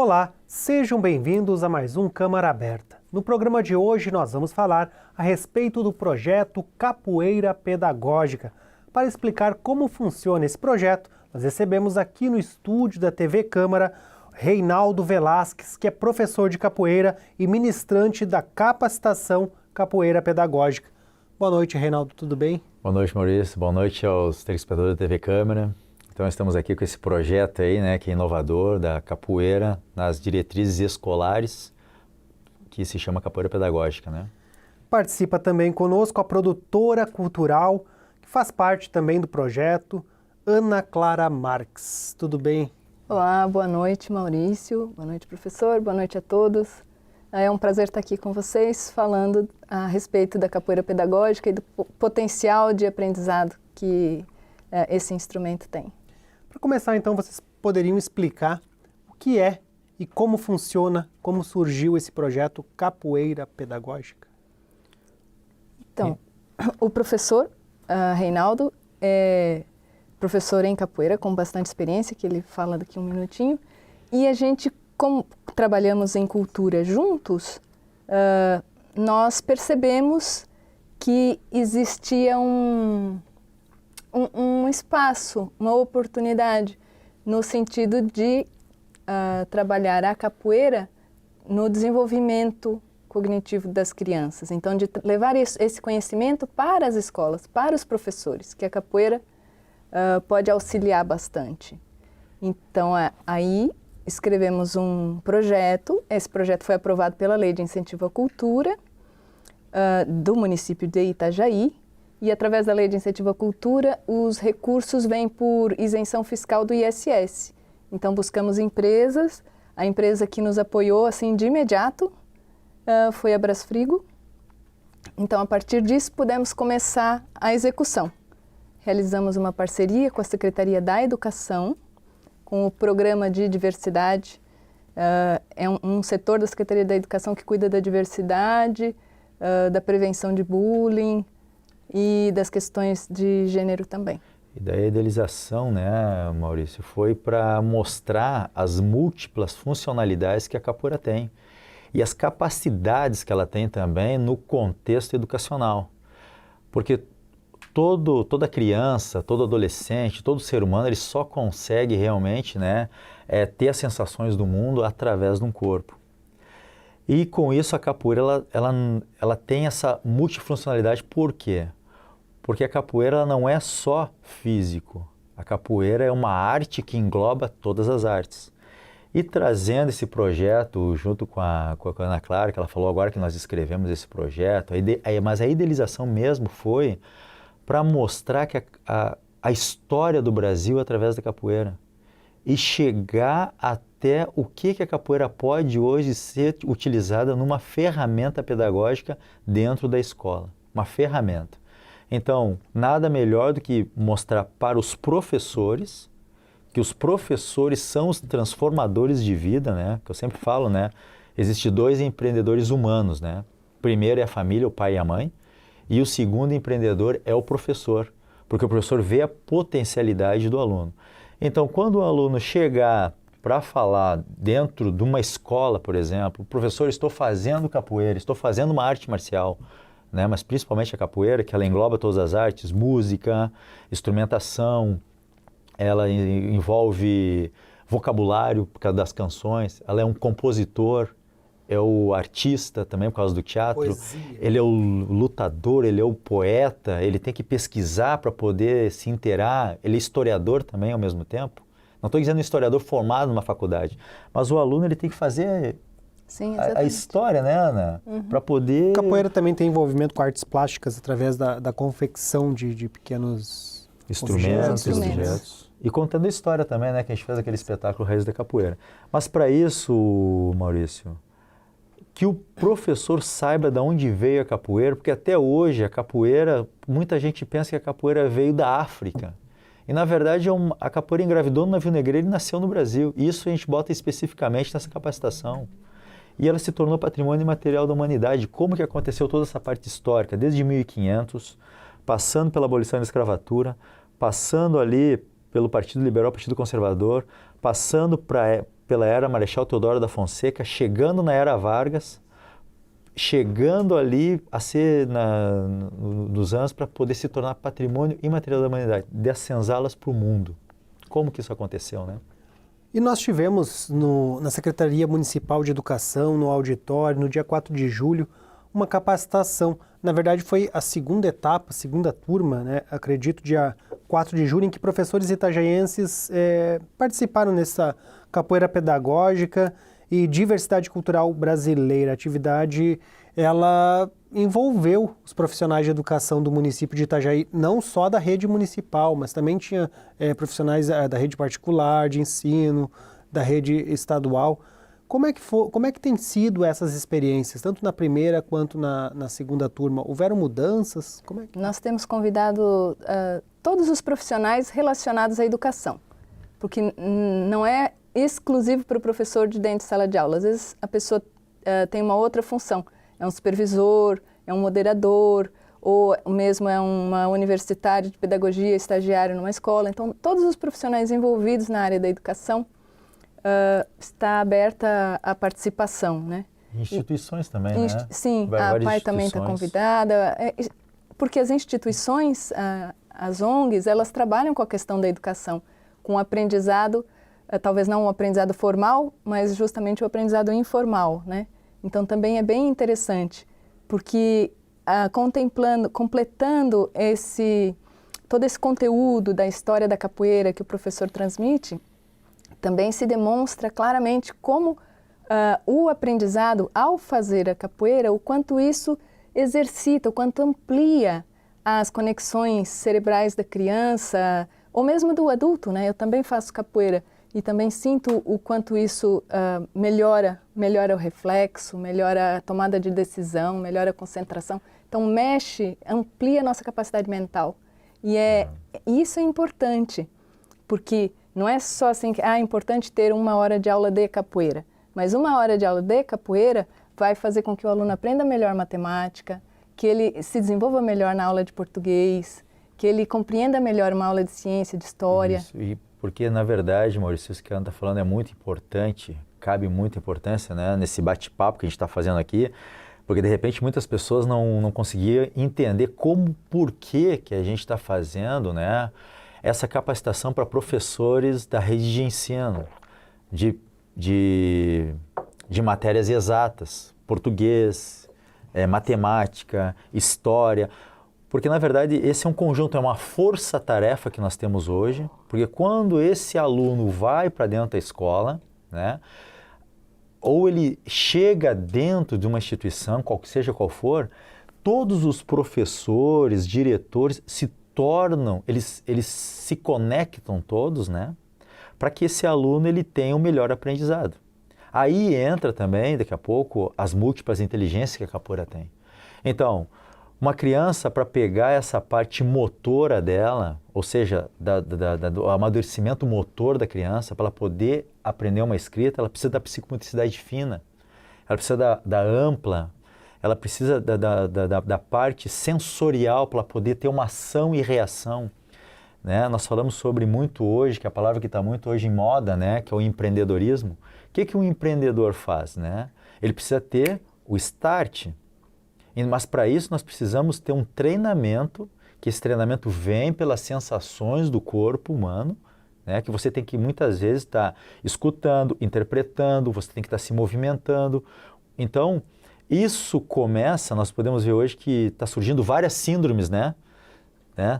Olá, sejam bem-vindos a mais um Câmara Aberta. No programa de hoje nós vamos falar a respeito do projeto Capoeira Pedagógica. Para explicar como funciona esse projeto, nós recebemos aqui no estúdio da TV Câmara Reinaldo Velasquez, que é professor de capoeira e ministrante da capacitação Capoeira Pedagógica. Boa noite, Reinaldo, tudo bem? Boa noite, Maurício. Boa noite aos telespectadores da TV Câmara. Então, estamos aqui com esse projeto aí, né, que é inovador, da capoeira nas diretrizes escolares, que se chama Capoeira Pedagógica, né? Participa também conosco a produtora cultural, que faz parte também do projeto, Ana Clara Marques. Tudo bem? Olá, boa noite, Maurício. Boa noite, professor. Boa noite a todos. É um prazer estar aqui com vocês, falando a respeito da capoeira pedagógica e do potencial de aprendizado que esse instrumento tem. Para começar, então, vocês poderiam explicar o que é e como funciona, como surgiu esse projeto Capoeira Pedagógica? Então, o professor Reinaldo é professor em capoeira, com bastante experiência, que ele fala daqui um minutinho, e a gente, como trabalhamos em cultura juntos, nós percebemos que existia um espaço, uma oportunidade, no sentido de trabalhar a capoeira no desenvolvimento cognitivo das crianças. Então, de levar esse conhecimento para as escolas, para os professores, que a capoeira pode auxiliar bastante. Então, aí escrevemos um projeto. Esse projeto foi aprovado pela Lei de Incentivo à Cultura do município de Itajaí. E, através da Lei de Incentivo à Cultura, os recursos vêm por isenção fiscal do ISS. Então, buscamos empresas. A empresa que nos apoiou, assim, de imediato, foi a Brasfrigo. Então, a partir disso, pudemos começar a execução. Realizamos uma parceria com a Secretaria da Educação, com o Programa de Diversidade. É um setor da Secretaria da Educação que cuida da diversidade, da prevenção de bullying, e das questões de gênero também. E daí a idealização, né, Maurício, foi para mostrar as múltiplas funcionalidades que a capoeira tem e as capacidades que ela tem também no contexto educacional. Porque toda criança, todo adolescente, todo ser humano, ele só consegue realmente, né, ter as sensações do mundo através de um corpo. E com isso a capoeira ela tem essa multifuncionalidade. Por quê? Porque a capoeira ela não é só físico. A capoeira é uma arte que engloba todas as artes. E trazendo esse projeto junto com a Ana Clara, que ela falou agora que nós escrevemos esse projeto, mas a idealização mesmo foi para mostrar que a história do Brasil através da capoeira e chegar até o que a capoeira pode hoje ser utilizada numa ferramenta pedagógica dentro da escola. Uma ferramenta. Então, nada melhor do que mostrar para os professores que os professores são os transformadores de vida, né? Que eu sempre falo, né? Existem dois empreendedores humanos, né? O primeiro é a família, o pai e a mãe, e o segundo empreendedor é o professor, porque o professor vê a potencialidade do aluno. Então, quando o aluno chegar para falar dentro de uma escola, por exemplo, professor, estou fazendo capoeira, estou fazendo uma arte marcial, né? Mas principalmente a capoeira, que ela engloba todas as artes, música, instrumentação, ela envolve vocabulário por causa das canções, ela é um compositor, é o artista também por causa do teatro, Poesia. Ele é o lutador, ele é o poeta, ele tem que pesquisar para poder se inteirar, ele é historiador também ao mesmo tempo. Não estou dizendo historiador formado numa faculdade, mas o aluno ele tem que fazer Sim, a história, né, Ana? Para poder... Capoeira também tem envolvimento com artes plásticas através da confecção de pequenos instrumentos, objetos. E contando a história também, né, que a gente fez aquele espetáculo Raiz da Capoeira. Mas para isso, Maurício, que o professor saiba de onde veio a capoeira, porque até hoje a capoeira, muita gente pensa que a capoeira veio da África. E na verdade a capoeira engravidou no navio negreiro e nasceu no Brasil. E isso a gente bota especificamente nessa capacitação. E ela se tornou patrimônio imaterial da humanidade. Como que aconteceu toda essa parte histórica, desde 1500, passando pela abolição da escravatura, passando ali pelo Partido Liberal, Partido Conservador, passando pela era Marechal Deodoro da Fonseca, chegando na era Vargas, chegando ali a ser nos anos para poder se tornar patrimônio imaterial da humanidade, das senzalas para o mundo. Como que isso aconteceu, né? E nós tivemos na Secretaria Municipal de Educação, no auditório, no dia 4 de julho, uma capacitação. Na verdade, foi a segunda etapa, a segunda turma, né? Acredito, dia 4 de julho, em que professores itajaienses participaram nessa capoeira pedagógica e diversidade cultural brasileira. A atividade, ela envolveu os profissionais de educação do município de Itajaí, não só da rede municipal, mas também tinha profissionais da rede particular, de ensino, da rede estadual. Como é que tem sido essas experiências, tanto na primeira quanto na segunda turma? Houveram mudanças? Nós temos convidado todos os profissionais relacionados à educação, porque não é exclusivo para o professor de dentro de sala de aula. Às vezes a pessoa tem uma outra função, é um supervisor, é um moderador, ou mesmo é uma universitária de pedagogia, estagiário numa escola. Então, todos os profissionais envolvidos na área da educação está aberta a participação, né? Instituições também, né? Sim, a PAI também está convidada, porque as instituições, as ONGs, elas trabalham com a questão da educação, com o aprendizado, talvez não um aprendizado formal, mas justamente o aprendizado informal, né? Então também é bem interessante, porque completando todo esse conteúdo da história da capoeira que o professor transmite, também se demonstra claramente como o aprendizado, ao fazer a capoeira, o quanto isso exercita, o quanto amplia as conexões cerebrais da criança, ou mesmo do adulto, né? Eu também faço capoeira e também sinto o quanto isso melhora o reflexo, melhora a tomada de decisão, melhora a concentração. Então amplia a nossa capacidade mental. E isso é importante, porque não é só assim que é importante ter 1 hora de aula de capoeira, mas 1 hora de aula de capoeira vai fazer com que o aluno aprenda melhor matemática, que ele se desenvolva melhor na aula de português, que ele compreenda melhor uma aula de ciência, de história. Isso, e porque, na verdade, Maurício, isso que a Ana está falando é muito importante, cabe muita importância, né, nesse bate-papo que a gente está fazendo aqui, porque, de repente, muitas pessoas não conseguiam entender por que a gente está fazendo, né, essa capacitação para professores da rede de ensino, de matérias exatas, português, matemática, história, porque na verdade esse é um conjunto, é uma força-tarefa que nós temos hoje, porque quando esse aluno vai para dentro da escola, né, ou ele chega dentro de uma instituição, seja qual for, todos os professores, diretores se tornam, eles se conectam todos, né, para que esse aluno ele tenha um melhor aprendizado. Aí entra também, daqui a pouco, as múltiplas inteligências que a capoeira tem. Então, uma criança, para pegar essa parte motora dela, ou seja, do amadurecimento motor da criança, para ela poder aprender uma escrita, ela precisa da psicomotricidade fina, ela precisa da ampla, ela precisa da parte sensorial para poder ter uma ação e reação. Né? Nós falamos sobre muito hoje, que é a palavra que está muito hoje em moda, né? Que é o empreendedorismo. O que um empreendedor faz? Né? Ele precisa ter o start, mas para isso nós precisamos ter um treinamento, que esse treinamento vem pelas sensações do corpo humano, né? Que você tem que muitas vezes estar escutando, interpretando, você tem que estar se movimentando. Então, isso começa, nós podemos ver hoje que está surgindo várias síndromes, né?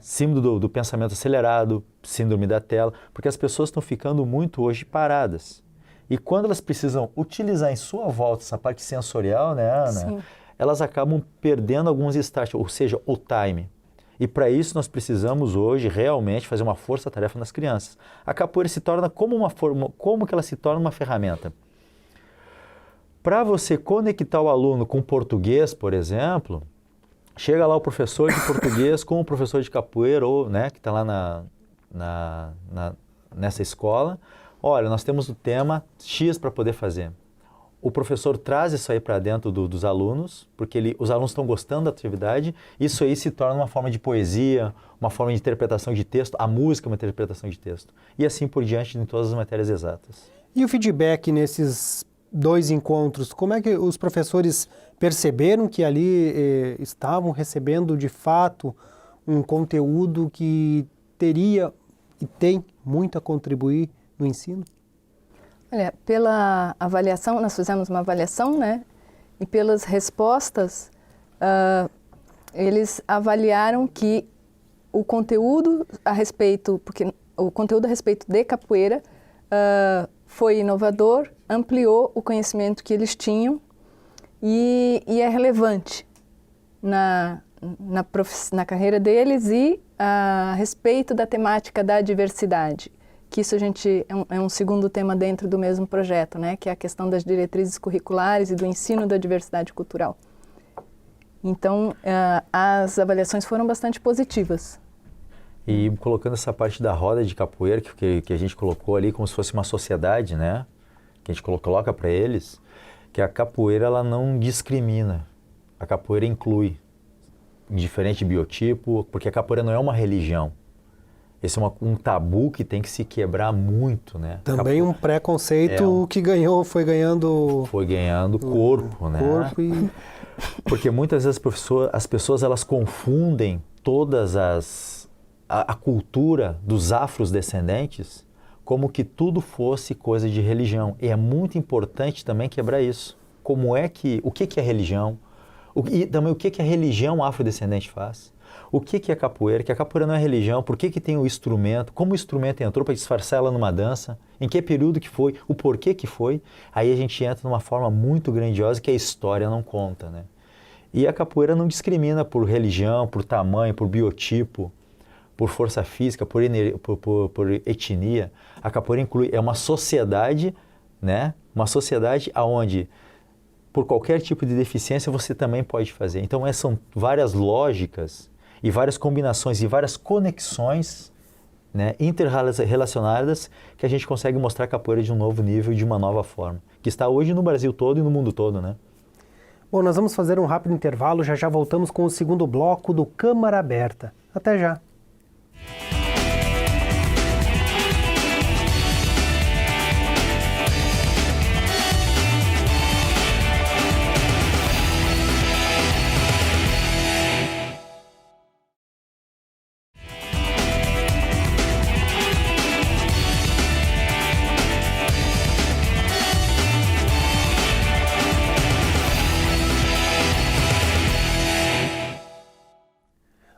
Síndrome do pensamento acelerado, síndrome da tela, porque as pessoas estão ficando muito hoje paradas. E quando elas precisam utilizar em sua volta essa parte sensorial, né, Ana? Sim. Elas acabam perdendo alguns starts, ou seja, o time. E para isso nós precisamos hoje realmente fazer uma força-tarefa nas crianças. A capoeira se torna como que ela se torna uma ferramenta? Para você conectar o aluno com o português, por exemplo, chega lá o professor de português com o professor de capoeira, ou, né, que está lá nessa escola. Olha, nós temos o tema X para poder fazer. O professor traz isso aí para dentro dos alunos, porque os alunos estão gostando da atividade. Isso aí se torna uma forma de poesia, uma forma de interpretação de texto. A música é uma interpretação de texto. E assim por diante em todas as matérias exatas. E o feedback nesses 2 encontros, como é que os professores perceberam que ali estavam recebendo de fato um conteúdo que teria e tem muito a contribuir no ensino? Olha, pela avaliação, nós fizemos uma avaliação, né? E pelas respostas, eles avaliaram que o conteúdo a respeito, porque o conteúdo a respeito de capoeira foi inovador, ampliou o conhecimento que eles tinham e é relevante na carreira deles e a respeito da temática da diversidade, que isso é um segundo tema dentro do mesmo projeto, né, que é a questão das diretrizes curriculares e do ensino da diversidade cultural. Então, as avaliações foram bastante positivas. E colocando essa parte da roda de capoeira, que a gente colocou ali como se fosse uma sociedade, né? Que a gente coloca para eles, que a capoeira ela não discrimina, a capoeira inclui, diferente de biotipo, porque a capoeira não é uma religião. Esse é um tabu que tem que se quebrar muito, né? Também um preconceito que foi ganhando corpo, né? Corpo Porque muitas vezes as pessoas elas confundem todas a cultura dos afrodescendentes como que tudo fosse coisa de religião. E é muito importante também quebrar isso. O que é religião? E também o que a religião afrodescendente faz? O que é capoeira? Que a capoeira não é religião. Por que tem o instrumento? Como o instrumento entrou para disfarçar ela numa dança? Em que período que foi? O porquê que foi? Aí a gente entra numa forma muito grandiosa que a história não conta, né? E a capoeira não discrimina por religião, por tamanho, por biotipo, por força física, por etnia. A capoeira é uma sociedade, né? Uma sociedade onde, por qualquer tipo de deficiência, você também pode fazer. Então, são várias lógicas e várias combinações e várias conexões, né, interrelacionadas que a gente consegue mostrar a capoeira de um novo nível e de uma nova forma, que está hoje no Brasil todo e no mundo todo, né? Bom, nós vamos fazer um rápido intervalo, já voltamos com o segundo bloco do Câmara Aberta. Até já!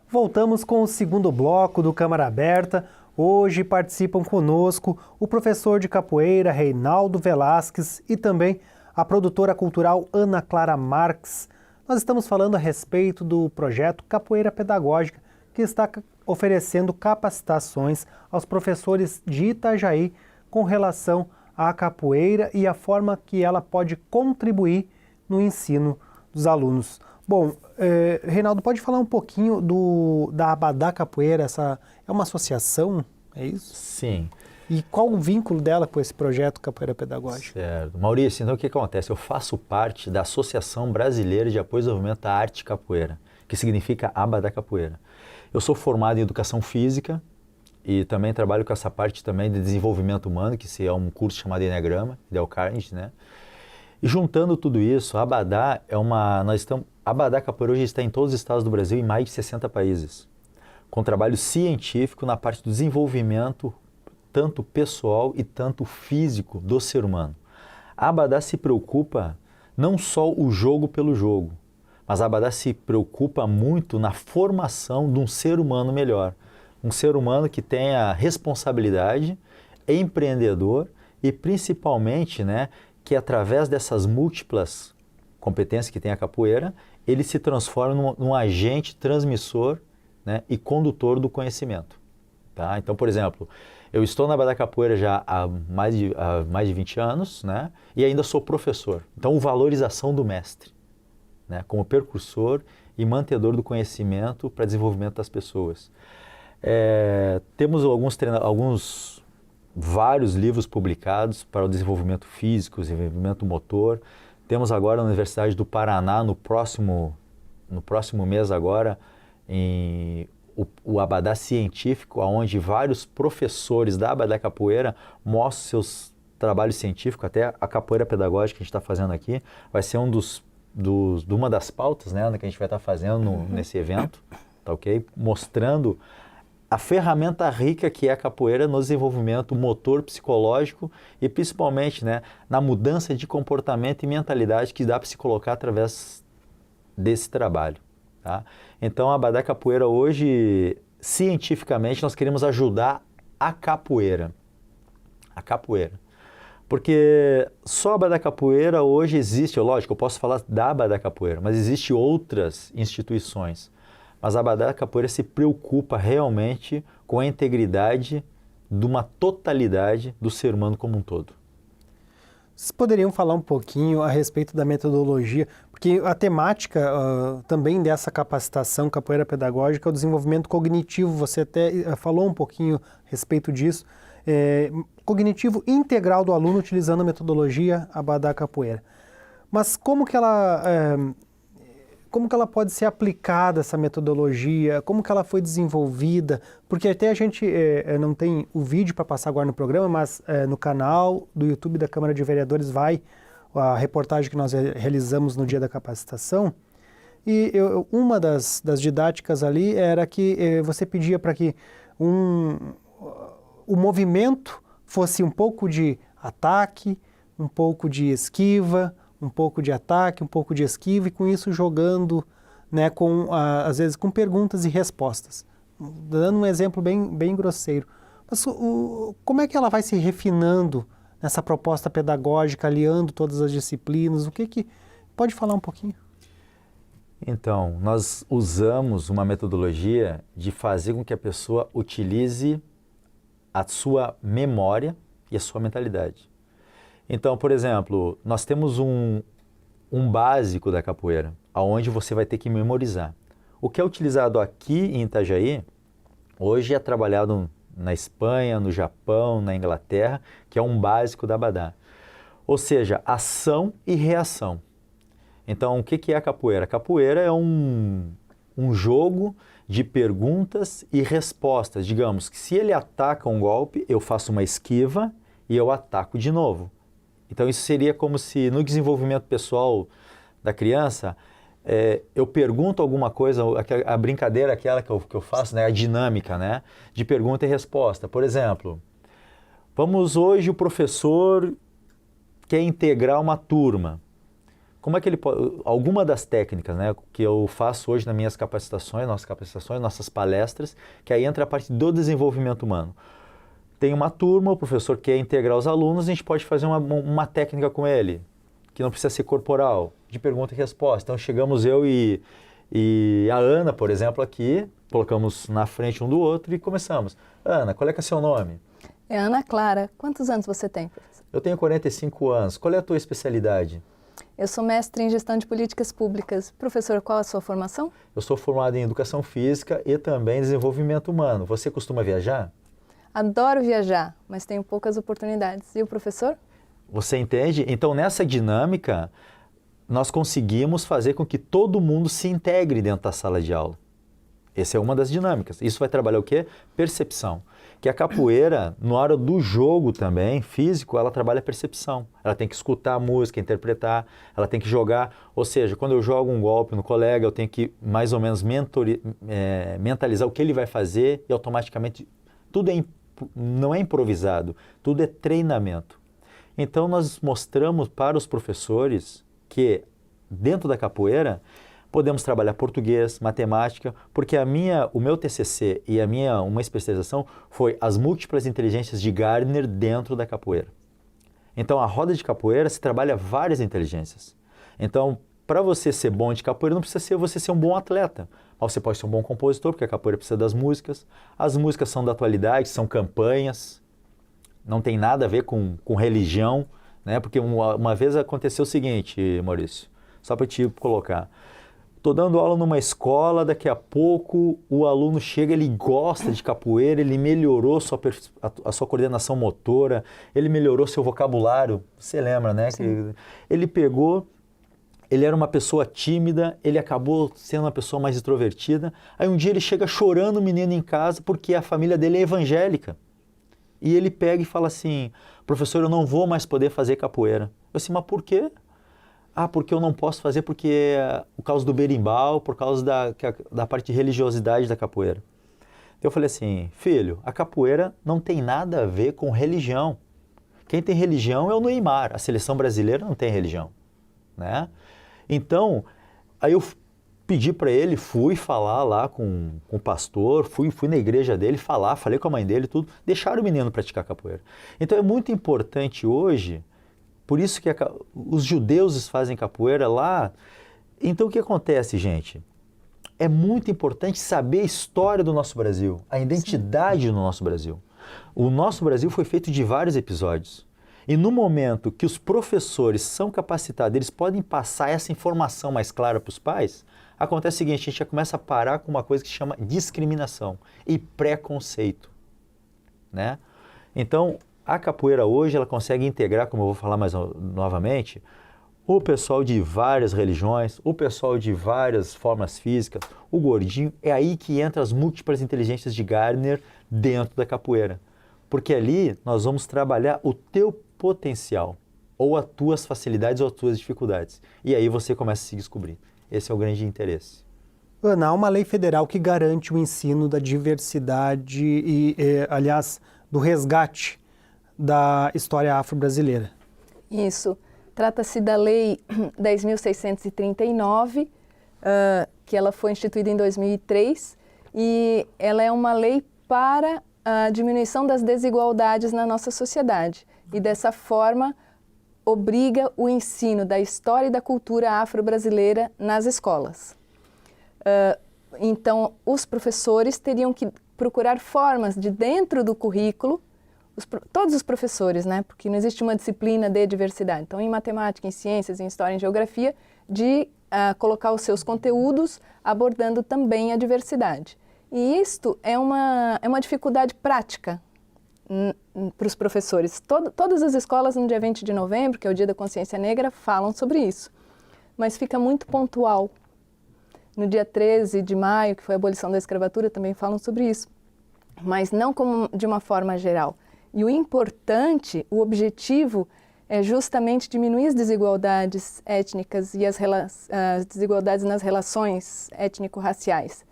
Voltamos com o segundo bloco do Câmara Aberta. Hoje participam conosco o professor de capoeira Reinaldo Velasquez e também a produtora cultural Ana Clara Marques. Nós estamos falando a respeito do projeto Capoeira Pedagógica, que está oferecendo capacitações aos professores de Itajaí com relação à capoeira e a forma que ela pode contribuir no ensino dos alunos. Bom, Reinaldo, pode falar um pouquinho da Abadá Capoeira? Essa é uma associação, é isso? Sim. E qual o vínculo dela com esse projeto Capoeira Pedagógica? Certo. Maurício, então o que acontece? Eu faço parte da Associação Brasileira de Apoio e Desenvolvimento da Arte Capoeira, que significa Abadá Capoeira. Eu sou formado em Educação Física e também trabalho com essa parte também de desenvolvimento humano, que é um curso chamado Enneagrama, Del Carnegie, né? E juntando tudo isso, a Abadá a Abadá Capoeira hoje está em todos os estados do Brasil, em mais de 60 países, com trabalho científico na parte do desenvolvimento, tanto pessoal e tanto físico do ser humano. A Abadá se preocupa não só o jogo pelo jogo, mas a Abadá se preocupa muito na formação de um ser humano melhor. Um ser humano que tenha responsabilidade, é empreendedor e principalmente, né, que através dessas múltiplas competências que tem a capoeira, ele se transforma num agente transmissor, né, e condutor do conhecimento. Tá? Então, por exemplo, eu estou na Abadá Capoeira já há mais de 20 anos, né, e ainda sou professor. Então, valorização do mestre, né, como percursor e mantedor do conhecimento para desenvolvimento das pessoas. Temos vários livros publicados para o desenvolvimento físico, desenvolvimento motor. Temos agora na Universidade do Paraná, no próximo mês agora, o Abadá Científico, onde vários professores da Abadá Capoeira mostram trabalho científico, até a capoeira pedagógica que a gente está fazendo aqui, vai ser uma das pautas, né, que a gente vai estar fazendo nesse evento, tá ok? Mostrando a ferramenta rica que é a capoeira no desenvolvimento motor, psicológico e principalmente, né, na mudança de comportamento e mentalidade que dá para se colocar através desse trabalho. Tá? Então, a Abadá Capoeira hoje, cientificamente, nós queremos ajudar a capoeira. A capoeira. Porque só a Abadá Capoeira hoje existe, lógico, eu posso falar da Abadá Capoeira, mas existem outras instituições. Mas a Abadá Capoeira se preocupa realmente com a integridade de uma totalidade do ser humano como um todo. Vocês poderiam falar um pouquinho a respeito da metodologia, porque a temática também dessa capacitação capoeira pedagógica é o desenvolvimento cognitivo, você até falou um pouquinho a respeito disso, cognitivo integral do aluno utilizando a metodologia Abadá Capoeira. Mas como que ela pode ser aplicada, essa metodologia, como que ela foi desenvolvida, porque até a gente não tem o vídeo para passar agora no programa, mas no canal do YouTube da Câmara de Vereadores vai a reportagem que nós realizamos no dia da capacitação, e uma das didáticas ali era que você pedia para que o movimento fosse um pouco de ataque, um pouco de esquiva, um pouco de ataque, um pouco de esquiva, e com isso jogando, né, às vezes com perguntas e respostas. Dando um exemplo bem grosseiro. Mas como é que ela vai se refinando nessa proposta pedagógica, aliando todas as disciplinas? Pode falar um pouquinho? Então, nós usamos uma metodologia de fazer com que a pessoa utilize a sua memória e a sua mentalidade. Então, por exemplo, nós temos um básico da capoeira, onde você vai ter que memorizar. O que é utilizado aqui em Itajaí, hoje é trabalhado na Espanha, no Japão, na Inglaterra, que é um básico da Abadá. Ou seja, ação e reação. Então, o que é a capoeira? A capoeira é um jogo de perguntas e respostas. Digamos que se ele ataca um golpe, eu faço uma esquiva e eu ataco de novo. Então, isso seria como se no desenvolvimento pessoal da criança, eu pergunto alguma coisa, a brincadeira aquela que eu faço, né, a dinâmica, né, de pergunta e resposta. Por exemplo, hoje o professor quer integrar uma turma. Como é que ele pode... Alguma das técnicas, né, que eu faço hoje nas minhas capacitações, nossas palestras, que aí entra a parte do desenvolvimento humano. Tem uma turma, o professor quer integrar os alunos, a gente pode fazer uma técnica com ele, que não precisa ser corporal, de pergunta e resposta. Então chegamos eu e a Ana, por exemplo, aqui, colocamos na frente um do outro e começamos. Ana, qual é que é seu nome? É Ana Clara. Quantos anos você tem, professor? Eu tenho 45 anos. Qual é a tua especialidade? Eu sou mestre em gestão de políticas públicas. Professor, qual a sua formação? Eu sou formado em educação física e também desenvolvimento humano. Você costuma viajar? Adoro viajar, mas tenho poucas oportunidades. E o professor? Você entende? Então, nessa dinâmica, nós conseguimos fazer com que todo mundo se integre dentro da sala de aula. Essa é uma das dinâmicas. Isso vai trabalhar o quê? Percepção. Que a capoeira, na hora do jogo também, físico, ela trabalha a percepção. Ela tem que escutar a música, interpretar, ela tem que jogar. Ou seja, quando eu jogo um golpe no colega, eu tenho que mais ou menos mentalizar o que ele vai fazer e automaticamente tudo não é improvisado, tudo é treinamento. Então nós mostramos para os professores que dentro da capoeira podemos trabalhar português, matemática, porque o meu TCC e uma especialização foi as múltiplas inteligências de Gardner dentro da capoeira. Então a roda de capoeira se trabalha várias inteligências. Então, para você ser bom de capoeira, não precisa você ser um bom atleta. Mas você pode ser um bom compositor, porque a capoeira precisa das músicas. As músicas são da atualidade, são campanhas. Não tem nada a ver com religião, né? Porque uma vez aconteceu o seguinte, Maurício, só para te colocar. Estou dando aula numa escola, daqui a pouco o aluno chega, ele gosta de capoeira, ele melhorou a sua coordenação motora, ele melhorou seu vocabulário. Você lembra, né? Que ele era uma pessoa tímida, ele acabou sendo uma pessoa mais extrovertida. Aí um dia ele chega chorando o menino em casa porque a família dele é evangélica. e ele pega e fala assim, professor, eu não vou mais poder fazer capoeira. Eu assim, mas por quê? Ah, porque eu não posso fazer porque por causa do berimbau, por causa da parte de religiosidade da capoeira. Eu falei assim, filho, a capoeira não tem nada a ver com religião. Quem tem religião é o Neymar, a seleção brasileira não tem religião, né? Então, aí eu pedi para ele, fui falar lá com o pastor, fui na igreja dele falei com a mãe dele, tudo, deixaram o menino praticar capoeira. Então é muito importante hoje, por isso que os judeus fazem capoeira lá. Então o que acontece, gente? É muito importante saber a história do nosso Brasil, a identidade do nosso Brasil. O nosso Brasil foi feito de vários episódios. E no momento que os professores são capacitados, eles podem passar essa informação mais clara para os pais, acontece o seguinte, a gente já começa a parar com uma coisa que se chama discriminação e preconceito, né? Então, a capoeira hoje, ela consegue integrar, como eu vou falar mais novamente, o pessoal de várias religiões, o pessoal de várias formas físicas, o gordinho, é aí que entra as múltiplas inteligências de Gardner dentro da capoeira. Porque ali nós vamos trabalhar o teu potencial, ou as tuas facilidades ou as tuas dificuldades. E aí você começa a se descobrir. Esse é o grande interesse. Ana, há uma lei federal que garante o ensino da diversidade e, aliás, do resgate da história afro-brasileira. Isso. Trata-se da Lei 10.639, que ela foi instituída em 2003, e ela é uma lei para a diminuição das desigualdades na nossa sociedade. E dessa forma, obriga o ensino da história e da cultura afro-brasileira nas escolas. Então, os professores teriam que procurar formas de, dentro do currículo, todos os professores, né? Porque não existe uma disciplina de diversidade. Então, em matemática, em ciências, em história, em geografia, de colocar os seus conteúdos abordando também a diversidade. E isto é uma dificuldade prática para os professores. Todas as escolas no dia 20 de novembro, que é o Dia da Consciência Negra, falam sobre isso. Mas fica muito pontual. No dia 13 de maio, que foi a abolição da escravatura, também falam sobre isso. Mas não como de uma forma geral. E o importante, o objetivo, é justamente diminuir as desigualdades étnicas e as desigualdades nas relações étnico-raciais.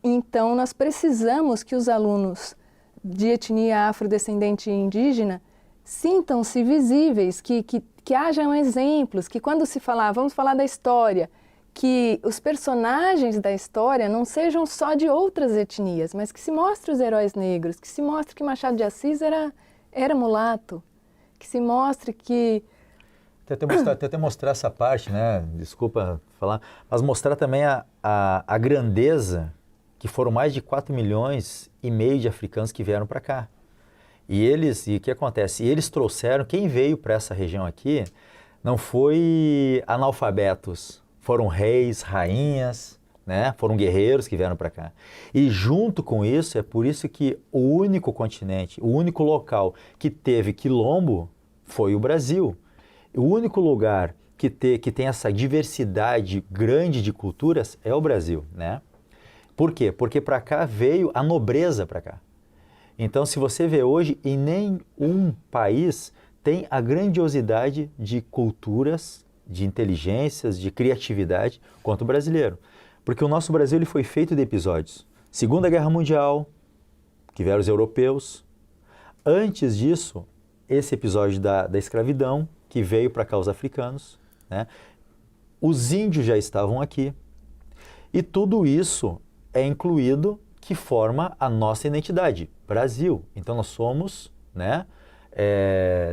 Então, nós precisamos que os alunos de etnia afrodescendente e indígena sintam-se visíveis, que hajam exemplos, que quando se falar, vamos falar da história, que os personagens da história não sejam só de outras etnias, mas que se mostre os heróis negros, que se mostre que Machado de Assis era mulato, que se mostre que... Até mostrar essa parte, né? Desculpa falar, mas mostrar também a grandeza, que foram mais de 4,5 milhões de africanos que vieram para cá. E o que acontece? Eles trouxeram, quem veio para essa região aqui, não foi analfabetos, foram reis, rainhas, né? Foram guerreiros que vieram para cá. E junto com isso, é por isso que o único continente, o único local que teve quilombo foi o Brasil. O único lugar que tem essa diversidade grande de culturas é o Brasil, né? Por quê? Porque para cá veio a nobreza para cá. Então, se você vê hoje, em nenhum país tem a grandiosidade de culturas, de inteligências, de criatividade quanto o brasileiro. Porque o nosso Brasil ele foi feito de episódios. Segunda Guerra Mundial, que vieram os europeus. Antes disso, esse episódio da escravidão, que veio para cá os africanos, né? Os índios já estavam aqui. E tudo isso é incluído que forma a nossa identidade, Brasil. Então nós somos, né,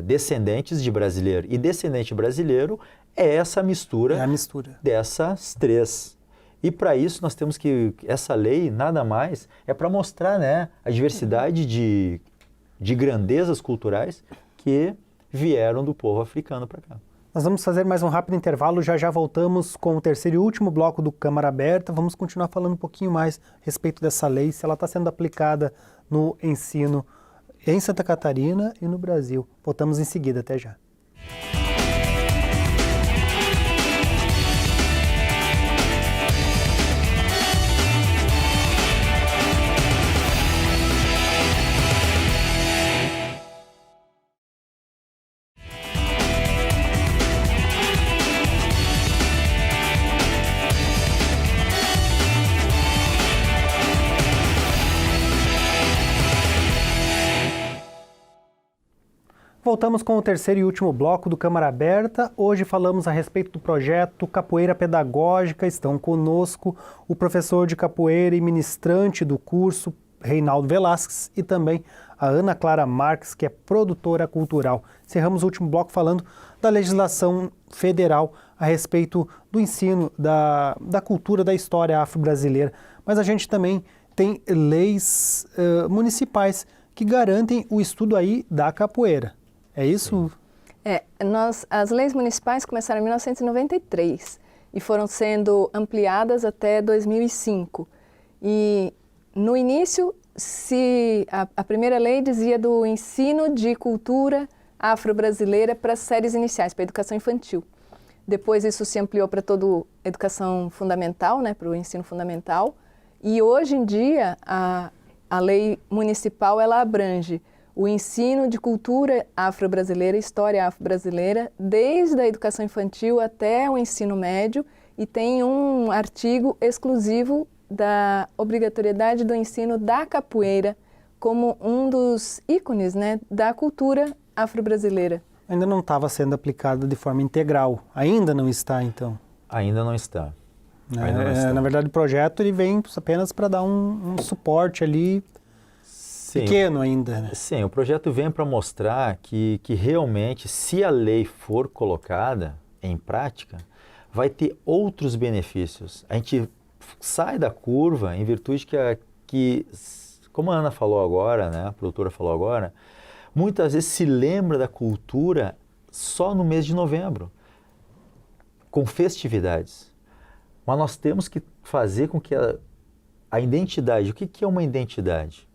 descendentes de brasileiro. E descendente brasileiro é essa mistura, dessas três. E para isso nós temos que, essa lei nada mais é para mostrar, né, a diversidade de grandezas culturais que vieram do povo africano para cá. Nós vamos fazer mais um rápido intervalo, já voltamos com o terceiro e último bloco do Câmara Aberta. Vamos continuar falando um pouquinho mais a respeito dessa lei, se ela está sendo aplicada no ensino em Santa Catarina e no Brasil. Voltamos em seguida, até já. voltamos com o terceiro e último bloco do Câmara Aberta. Hoje falamos a respeito do projeto Capoeira Pedagógica. Estão conosco o professor de capoeira e ministrante do curso, Reinaldo Velasquez, e também a Ana Clara Marques, que é produtora cultural. Encerramos o último bloco falando da legislação federal a respeito do ensino da cultura, da história afro-brasileira. Mas a gente também tem leis municipais que garantem o estudo aí da capoeira. É isso? As leis municipais começaram em 1993 e foram sendo ampliadas até 2005. E no início, a primeira lei dizia do ensino de cultura afro-brasileira para as séries iniciais, para a educação infantil. Depois isso se ampliou para toda a educação fundamental, né, para o ensino fundamental. E hoje em dia, a lei municipal ela abrange o ensino de cultura afro-brasileira, história afro-brasileira, desde a educação infantil até o ensino médio, e tem um artigo exclusivo da obrigatoriedade do ensino da capoeira como um dos ícones, né, da cultura afro-brasileira. Ainda não estava sendo aplicada de forma integral. Ainda não está, então? Ainda não está. Ainda não está. Na verdade, o projeto ele vem apenas para dar um suporte ali. Sim, pequeno ainda, né? Sim, o projeto vem para mostrar que realmente, se a lei for colocada em prática, vai ter outros benefícios. A gente sai da curva em virtude que como a Ana falou agora, né, a produtora falou agora, muitas vezes se lembra da cultura só no mês de novembro, com festividades. Mas nós temos que fazer com que a identidade, o que é uma identidade?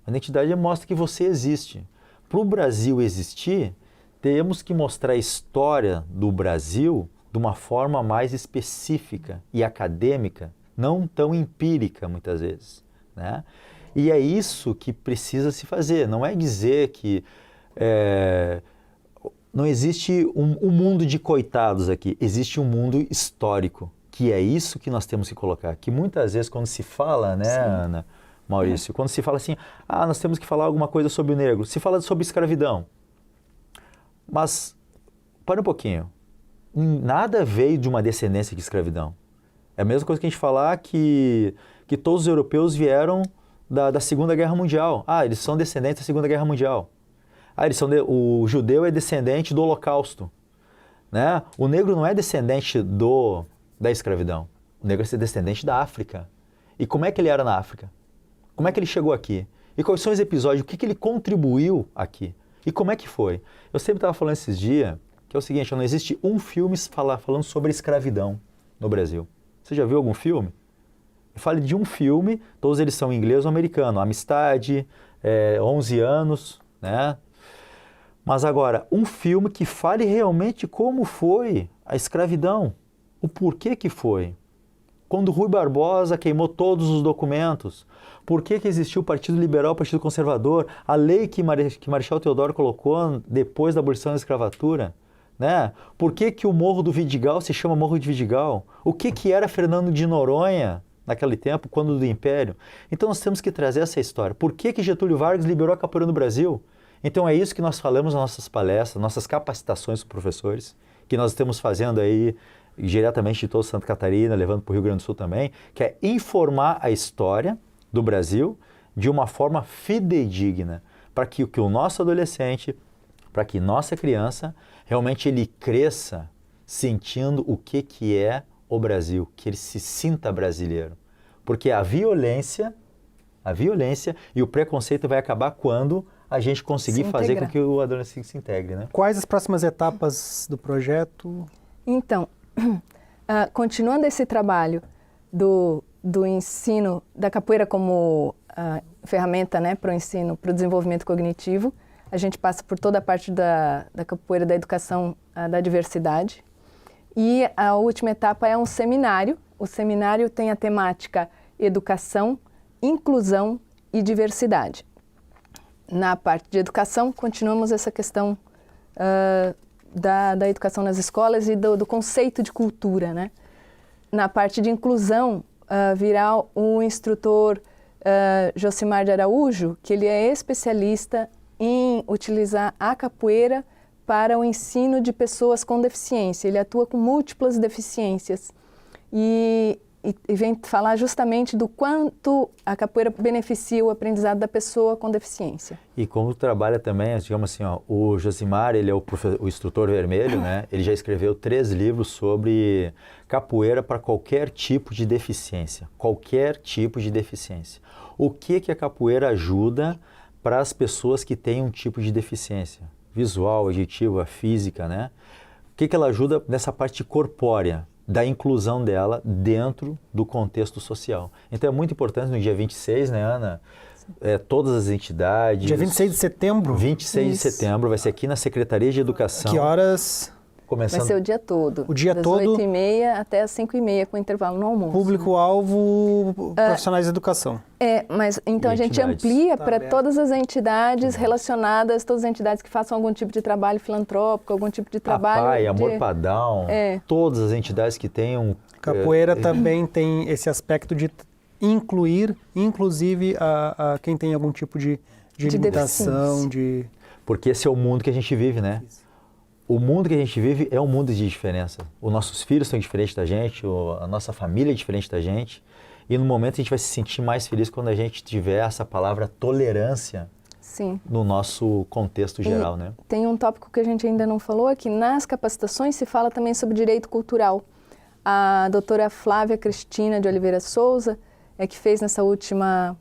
A identidade mostra que você existe. Para o Brasil existir, temos que mostrar a história do Brasil de uma forma mais específica e acadêmica, não tão empírica muitas vezes, né? E é isso que precisa se fazer. Não é dizer que não existe um mundo de coitados aqui, existe um mundo histórico, que é isso que nós temos que colocar. Que muitas vezes quando se fala, né, sim, Ana, Maurício, quando se fala assim, nós temos que falar alguma coisa sobre o negro, se fala sobre escravidão. Mas, para um pouquinho, nada veio de uma descendência de escravidão. É a mesma coisa que a gente falar que todos os europeus vieram da Segunda Guerra Mundial. Eles são descendentes da Segunda Guerra Mundial. O judeu é descendente do Holocausto, né? O negro não é descendente da escravidão. O negro é descendente da África. E como é que ele era na África? Como é que ele chegou aqui? E quais são os episódios? O que ele contribuiu aqui? E como é que foi? Eu sempre estava falando esses dias que é o seguinte, não existe um filme falando sobre escravidão no Brasil. Você já viu algum filme? Eu falo de um filme, todos eles são em inglês ou americano. Amistade, 11 anos, né? Mas agora, um filme que fale realmente como foi a escravidão. O porquê que foi. Quando Rui Barbosa queimou todos os documentos. Por que existiu o Partido Liberal, o Partido Conservador? A lei que Marechal Deodoro colocou depois da abolição da escravatura. Né? Por que o Morro do Vidigal se chama Morro de Vidigal? O que era Fernando de Noronha naquele tempo, quando do Império? Então nós temos que trazer essa história. Por que Getúlio Vargas liberou a capoeira no Brasil? Então é isso que nós falamos nas nossas palestras, nossas capacitações dos professores, que nós estamos fazendo aí diretamente de toda Santa Catarina, levando para o Rio Grande do Sul também, que é informar a história do Brasil de uma forma fidedigna, para que o nosso adolescente, para que nossa criança, realmente ele cresça sentindo o que é o Brasil, que ele se sinta brasileiro. Porque a violência e o preconceito vai acabar quando a gente conseguir fazer com que o adolescente se integre, né? Quais as próximas etapas do projeto? Então, continuando esse trabalho do ensino da capoeira como ferramenta, né, para o ensino, para o desenvolvimento cognitivo, a gente passa por toda a parte da capoeira da educação da diversidade. E a última etapa é um seminário. O seminário tem a temática educação, inclusão e diversidade. Na parte de educação, continuamos essa questão da educação nas escolas e do conceito de cultura, né? Na parte de inclusão, virá o instrutor Josimar de Araújo, que ele é especialista em utilizar a capoeira para o ensino de pessoas com deficiência. Ele atua com múltiplas deficiências e vem falar justamente do quanto a capoeira beneficia o aprendizado da pessoa com deficiência. E como trabalha também, digamos assim, ó, o Josimar, ele é o instrutor vermelho, né? Ele já escreveu 3 livros sobre capoeira para qualquer tipo de deficiência. Qualquer tipo de deficiência. O que a capoeira ajuda para as pessoas que têm um tipo de deficiência? Visual, auditiva, física, né? O que ela ajuda nessa parte corpórea? Da inclusão dela dentro do contexto social. Então é muito importante no dia 26, né, Ana? Todas as entidades... Dia 26 de setembro? 26 de setembro, vai ser aqui na Secretaria de Educação. Que horas? Começando... Vai ser o dia todo. O dia das todo? Das 8h30 até as 5h30, com intervalo no almoço. Público-alvo, profissionais de educação. Mas então E a gente entidades. amplia Tá para aberto. todas as entidades relacionadas, todas as entidades que façam algum tipo de trabalho filantrópico, algum tipo de trabalho... APAI, Amor Padrão, todas as entidades que tenham... Capoeira também tem esse aspecto de incluir, inclusive, a quem tem algum tipo de limitação, Porque esse é o mundo que a gente vive, né? O mundo que a gente vive é um mundo de diferença. Os nossos filhos são diferentes da gente, a nossa família é diferente da gente. E no momento a gente vai se sentir mais feliz quando a gente tiver essa palavra tolerância Sim. no nosso contexto geral, né? Tem um tópico que a gente ainda não falou, é que nas capacitações se fala também sobre direito cultural. A doutora Flávia Cristina de Oliveira Souza é que fez nessa última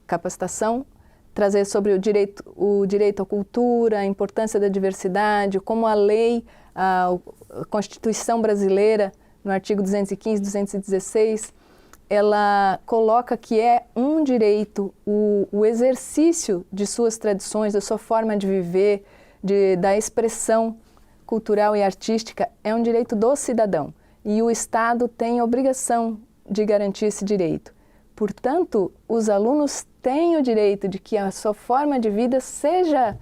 capacitação, trazer sobre o direito à cultura, a importância da diversidade, como a lei, a Constituição brasileira, no artigo 215, 216, ela coloca que é um direito o exercício de suas tradições, da sua forma de viver, da expressão cultural e artística, é um direito do cidadão. E o Estado tem a obrigação de garantir esse direito. Portanto, os alunos têm o direito de que a sua forma de vida seja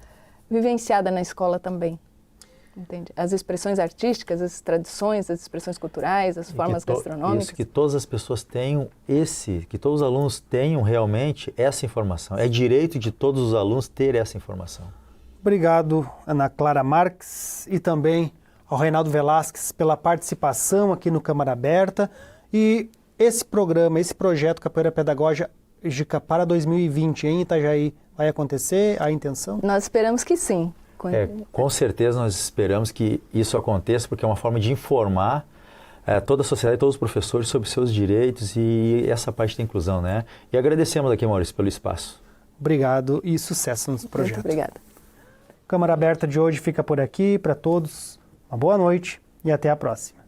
vivenciada na escola também. Entende? As expressões artísticas, as tradições, as expressões culturais, as formas gastronômicas. Isso, que todas as pessoas tenham que todos os alunos tenham realmente essa informação. É direito de todos os alunos ter essa informação. Obrigado, Ana Clara Marques, e também ao Reinaldo Velasquez pela participação aqui no Câmara Aberta. E esse programa, esse projeto Capoeira Pedagógica para 2020 em Itajaí vai acontecer? A intenção? Nós esperamos que sim. Com certeza nós esperamos que isso aconteça, porque é uma forma de informar toda a sociedade, todos os professores sobre seus direitos e essa parte da inclusão, né? E agradecemos aqui, Maurício, pelo espaço. Obrigado e sucesso no projeto. Muito obrigada. Câmara Aberta de hoje fica por aqui. Para todos, uma boa noite e até a próxima.